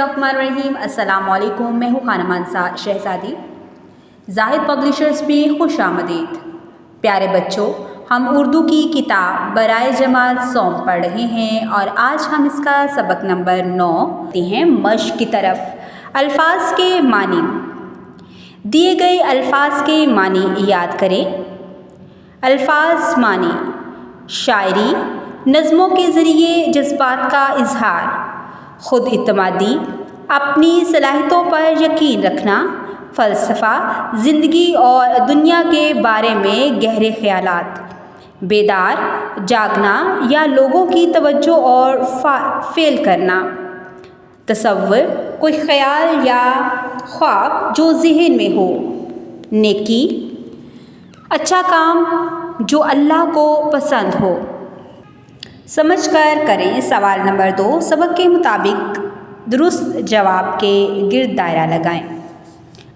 बिस्मिल्लाहिर्रहमानिर्रहीम। अस्सलाम वालेकुम। मैं हूँ खानम शहज़ादी। ज़ाहिद पब्लिशर्स में खुश आमदीद। प्यारे बच्चों, हम उर्दू की किताब बराए जमात सौम पढ़ रहे हैं और आज हम इसका सबक नंबर 9 हैं मश्क की तरफ। अल्फाज के मानी। दिए गए अल्फाज के मानी याद करें। अल्फाज मानी: शायरी, नज़्मों के ज़रिए जज्बात का इजहार, खुद इत्मीदी, अपनी सलाहियतों पर यकीन रखना, फ़लसफ़ा, ज़िंदगी और दुनिया के बारे में गहरे ख़यालात, बेदार, जागना या लोगों की तवज्जो और फ़ेल करना, तसव्वुर, कोई ख़याल या ख्वाब जो ज़हन में हो, नेकी, अच्छा काम जो अल्लाह को पसंद हो। समझ कर करें। सवाल नंबर 2, सबक के मुताबिक दुरुस्त जवाब के गिर्द दायरा लगाएं।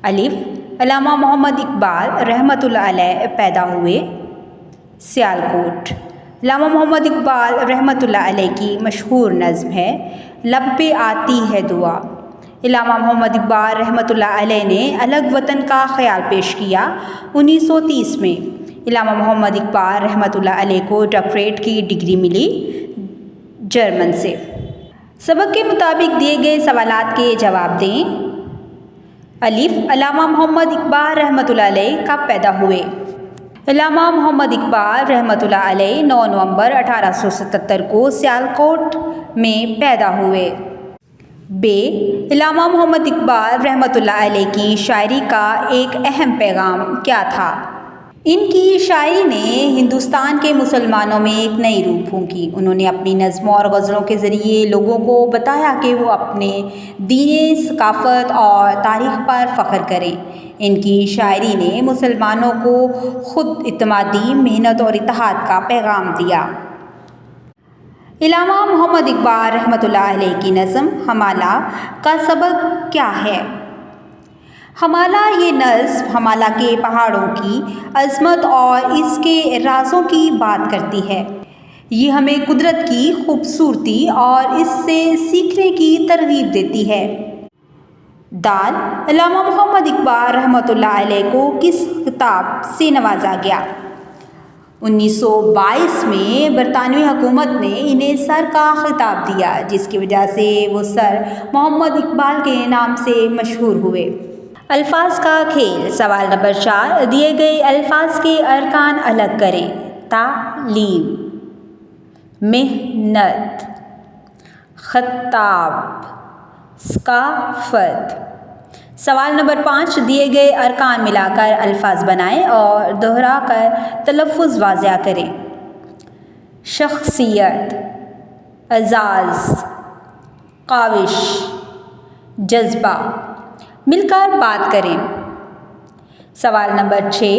अलिफ, अल्लामा मोहम्मद इकबाल रहमतुल्लाह अलैह पैदा हुए सियालकोट। अल्लामा मोहम्मद इकबाल रहमतुल्लाह अलैह की मशहूर नज़्म है लब पे आती है दुआ। अल्लामा मोहम्मद इकबाल रहमतुल्लाह अलैह ने अलग वतन का ख्याल पेश किया 1930 में। अल्लामा मोहम्मद इकबाल रहमतुल्लाह अलैह को डॉक्टरेट की डिग्री मिली जर्मन से। सबक के मुताबिक दिए गए सवालात के जवाब दें। अलिफ, अल्लामा मोहम्मद इकबाल रहमतुल्लाह अलैह कब पैदा हुए? अल्लामा मोहम्मद इकबाल रहमतुल्लाह अलैह 9 नवंबर 1877 को सियालकोट में पैदा हुए। बे, अल्लामा मोहम्मद इकबाल रहमतुल्लाह अलैह की शायरी का एक अहम पैगाम क्या था? इनकी शायरी ने हिंदुस्तान के मुसलमानों में एक नई रूह फूंकी। उन्होंने अपनी नज़्मों और गज़लों के ज़रिए लोगों को बताया कि वो अपने दीन, सकाफ़त और तारीख़ पर फ़ख्र करें। इनकी शायरी ने मुसलमानों को खुद इत्मीदी, मेहनत और इत्तेहाद का पैगाम दिया। अल्लामा मोहम्मद इकबाल रहमतुल्लाह अलैह की नज़्म हमाला का सबक क्या है? हमाला ये नज़्म हमाला के पहाड़ों की अज़मत और इसके राज़ों की बात करती है। ये हमें कुदरत की खूबसूरती और इससे सीखने की तरग़ीब देती है। दाल, अल्लामा मोहम्मद इकबाल रहमतुल्लाह अलैह को किस खिताब से नवाजा गया? 1922 में बरतानवी हुकूमत ने इन्हें सर का खिताब दिया, जिसकी वजह से वो सर मोहम्मद इकबाल के नाम से मशहूर हुए। अल्फाज का खेल। सवाल नंबर 4, दिए गए अल्फाज के अरकान अलग करें। तालीम, मेहनत, खताब, सकाफ़त। सवाल नंबर 5, दिए गए अरकान मिलाकर अल्फाज बनाएं और दोहरा कर तलफ़्फ़ुज़ वाज़िया करें। शख्सियत, एज़ाज़, काविश, जज्बा। मिलकर बात करें। सवाल नंबर 6,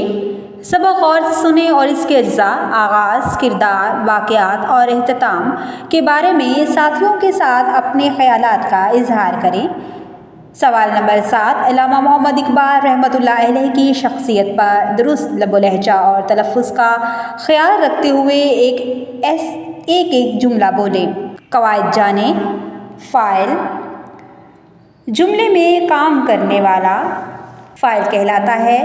सबक गौर से सुने और इसके अज्जा, आगाज़, किरदार, वाक़यात और एहतमाम के बारे में साथियों के साथ अपने ख़यालात का इजहार करें। सवाल नंबर 7, अल्लामा मोहम्मद इकबाल रहमतुल्लाह अलैह की शख्सियत पर दुरुस्त लबो लहजा और तलफ़्फ़ुज़ का ख़याल रखते हुए एक जुमला बोलें। क़वाइद जानें। फ़ाइल, जुमले में काम करने वाला फ़ाइल कहलाता है।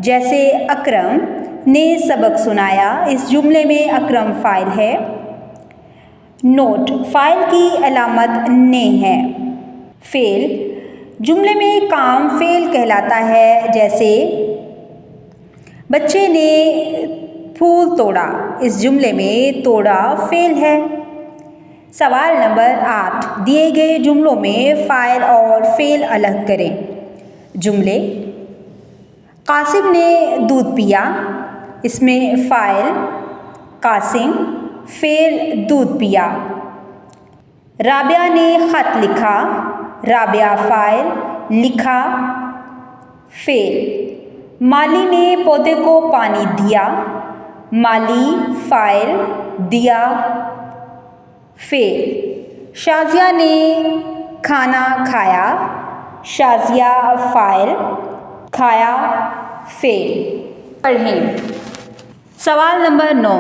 जैसे अकरम ने सबक सुनाया, इस जुमले में अकरम फ़ाइल है। नोट, फ़ाइल की अलामत ने है। फ़ेल, जुमले में काम फ़ेल कहलाता है। जैसे बच्चे ने फूल तोड़ा, इस जुमले में तोड़ा फ़ेल है। सवाल नंबर 8, दिए गए जुमलों में फ़ाइल और फ़ेल अलग करें। जुमले: कासिम ने दूध पिया, इसमें फ़ाइल कासिम, फ़ेल दूध पिया। राबिया ने ख़त लिखा, राबिया फ़ाइल, लिखा फ़ेल। माली ने पौधे को पानी दिया, माली फ़ाइल, दिया फ़ेल। शाज़िया ने खाना खाया, शाज़िया फ़ाइल, खाया फ़ेल। पढ़ें। सवाल नंबर 9,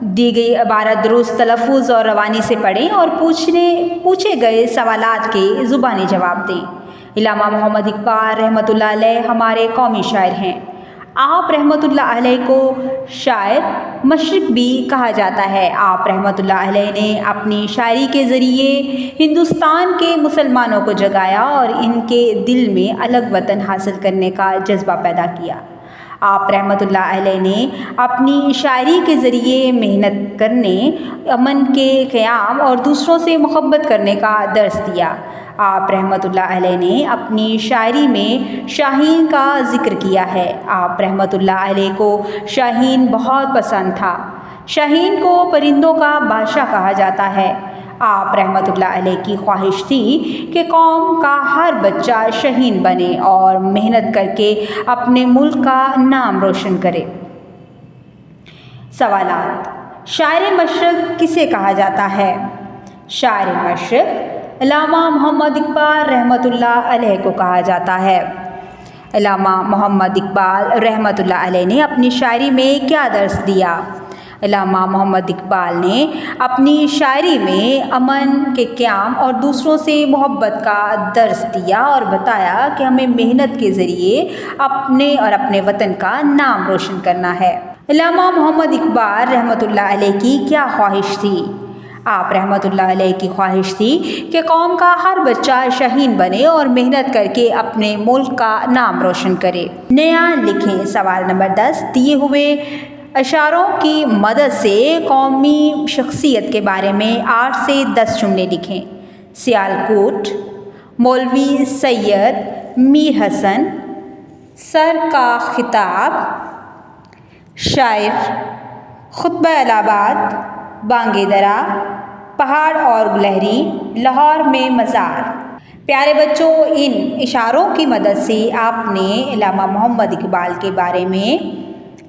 دی گئی عبارت درست تلفظ اور روانی سے پڑھیں اور پوچھے گئے سوالات کے زبانی جواب دیں۔ علامہ محمد اقبال رحمۃ اللہ علیہ ہمارے قومی شاعر ہیں۔ آپ رحمۃ اللہ علیہ کو شاعر مشرق بھی کہا جاتا ہے۔ آپ رحمۃ اللہ علیہ نے اپنی شاعری کے ذریعے ہندوستان کے مسلمانوں کو جگایا اور ان کے دل میں الگ وطن حاصل کرنے کا جذبہ پیدا کیا۔ آپ رحمۃ اللہ علیہ نے اپنی شاعری کے ذریعے محنت کرنے، امن کے قیام اور دوسروں سے محبت کرنے کا درس دیا۔ آپ رحمۃ اللہ علیہ نے اپنی شاعری میں شاہین کا ذکر کیا ہے۔ آپ رحمۃ اللہ علیہ کو شاہین بہت پسند تھا۔ شاہین کو پرندوں کا بادشاہ کہا جاتا ہے۔ آپ رحمۃ اللہ علیہ کی خواہش تھی کہ قوم کا ہر بچہ شاہین بنے اور محنت کر کے اپنے ملک کا نام روشن کرے۔ سوالات: شاعر مشرق کسے کہا جاتا ہے؟ شاعر مشرق علامہ محمد اقبال رحمۃ اللہ علیہ کو کہا جاتا ہے۔ علامہ محمد اقبال رحمۃ اللہ علیہ نے اپنی شاعری میں کیا درس دیا؟ علامہ محمد اقبال نے اپنی شاعری میں امن کے قیام اور دوسروں سے محبت کا درس دیا اور بتایا کہ ہمیں محنت کے ذریعے اپنے وطن کا نام روشن کرنا ہے۔ علامہ محمد اقبال رحمۃ اللہ علیہ کی کیا خواہش تھی؟ آپ رحمۃ اللہ علیہ کی خواہش تھی کہ قوم کا ہر بچہ شاہین بنے اور محنت کر کے اپنے ملک کا نام روشن کرے۔ نیا لکھیں۔ سوال نمبر 10، دیے ہوئے اشعاروں کی مدد سے قومی شخصیت کے بارے میں 8 سے 10 جملے لکھیں۔ سیالکوٹ، مولوی سید میر حسن، سر کا خطاب، شاعر، خطبہ الہ آباد، بانگ درا، پہاڑ اور گلہری، لاہور میں مزار۔ پیارے بچوں، ان اشاروں کی مدد سے آپ نے علامہ محمد اقبال کے بارے میں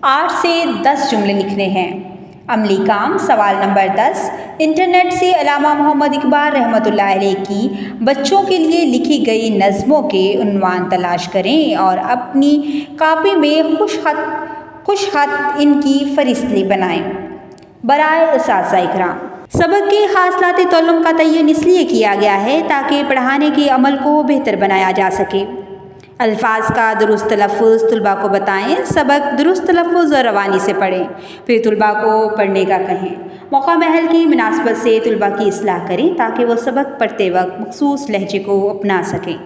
8 سے 10 جملے لکھنے ہیں۔ عملی کام۔ سوال نمبر 10، انٹرنیٹ سے علامہ محمد اقبال رحمۃ اللہ علیہ کی بچوں کے لیے لکھی گئی نظموں کے عنوان تلاش کریں اور اپنی کاپی میں خوش خط ان کی فہرست بنائیں۔ برائے اساتذہ اکرام، سبق کے حاصلات تعلم کا تعین اس لیے کیا گیا ہے تاکہ پڑھانے کے عمل کو بہتر بنایا جا سکے۔ الفاظ کا درست تلفظ طلباء کو بتائیں۔ سبق درست تلفظ اور روانی سے پڑھیں، پھر طلباء کو پڑھنے کا کہیں۔ موقع محل کی مناسبت سے طلباء کی اصلاح کریں تاکہ وہ سبق پڑھتے وقت مخصوص لہجے کو اپنا سکیں۔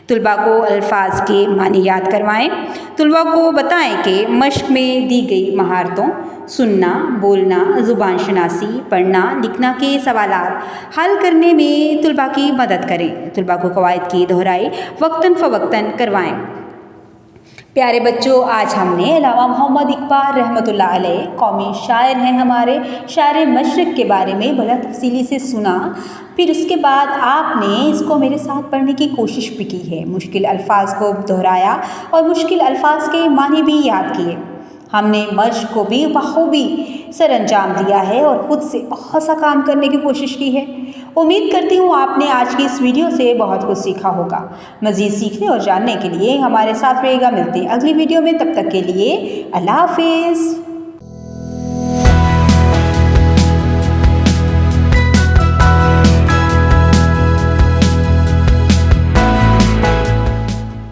طلباء کو الفاظ کے معنی یاد کروائیں۔ طلباء کو بتائیں کہ مشق میں دی گئی مہارتوں سننا، بولنا، زبان شناسی، پڑھنا، لکھنا کے سوالات حل کرنے میں طلباء کی مدد کریں۔ طلباء کو قواعد کی دہرائی وقتاً فوقتاً کروائیں۔ پیارے بچوں، آج ہم نے علامہ محمد اقبال رحمۃ اللہ علیہ قومی شاعر ہیں ہمارے، شاعر مشرق کے بارے میں بڑا تفصیلی سے سنا۔ پھر اس کے بعد آپ نے اس کو میرے ساتھ پڑھنے کی کوشش بھی کی ہے، مشکل الفاظ کو دہرایا اور مشکل الفاظ کے معنی بھی یاد کیے۔ ہم نے مشق کو بھی بخوبی سر انجام دیا ہے اور خود سے بہت سا کام کرنے کی کوشش کی ہے۔ امید کرتی ہوں آپ نے آج کی اس ویڈیو سے بہت کچھ سیکھا ہوگا۔ مزید سیکھنے اور جاننے کے لیے ہمارے ساتھ رہے گا۔ ملتے ہیں اگلی ویڈیو میں، تب تک کے لیے اللہ حافظ۔